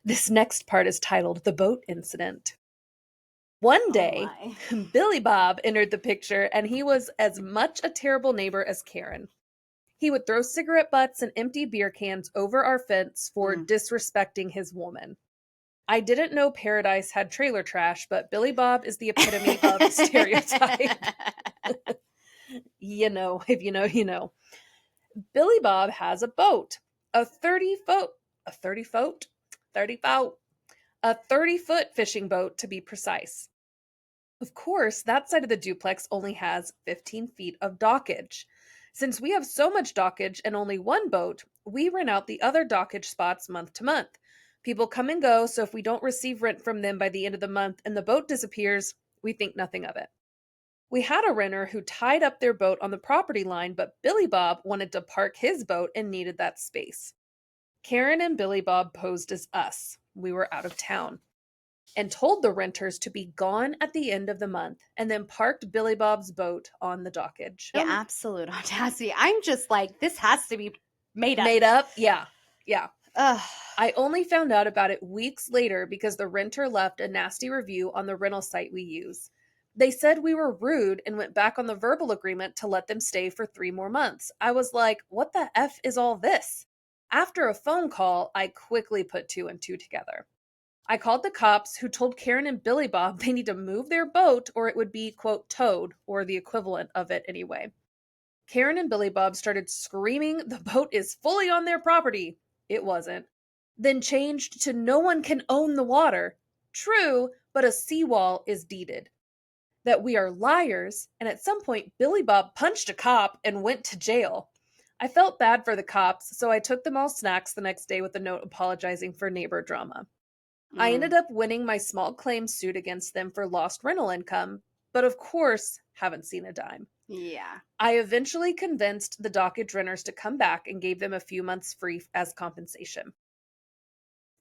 This next part is titled The Boat Incident. One Oh day, my. Billy Bob entered the picture, and he was as much a terrible neighbor as Karen. He would throw cigarette butts and empty beer cans over our fence for Mm. disrespecting his woman. I didn't know Paradise had trailer trash, but Billy Bob is the epitome of stereotype. If you know, you know. Billy Bob has a boat, a 30 foot, a 30 foot, 30 foot, a 30-foot fishing boat to be precise. Of course, that side of the duplex only has 15 feet of dockage. Since we have so much dockage and only one boat, we rent out the other dockage spots month to month. People come and go, so if we don't receive rent from them by the end of the month and the boat disappears, we think nothing of it. We had a renter who tied up their boat on the property line, but Billy Bob wanted to park his boat and needed that space. Karen and Billy Bob posed as us. We were out of town and told the renters to be gone at the end of the month and then parked Billy Bob's boat on the dockage. Yeah, absolute audacity. I'm just like, this has to be made up. Made up? Yeah. Yeah. Ugh. I only found out about it weeks later because the renter left a nasty review on the rental site we use. They said we were rude and went back on the verbal agreement to let them stay for 3 more months. I was like, what the F is all this? After a phone call, I quickly put two and two together. I called the cops, who told Karen and Billy Bob they need to move their boat or it would be, quote, towed, or the equivalent of it anyway. Karen and Billy Bob started screaming the boat is fully on their property. It wasn't. Then changed to no one can own the water. True, but a seawall is deeded. That we are liars, and at some point Billy Bob punched a cop and went to jail. I felt bad for the cops, so I took them all snacks the next day with a note apologizing for neighbor drama. I Mm. ended up winning my small claims suit against them for lost rental income, but of course, haven't seen a dime. Yeah. I eventually convinced the dockage renters to come back and gave them a few months free as compensation.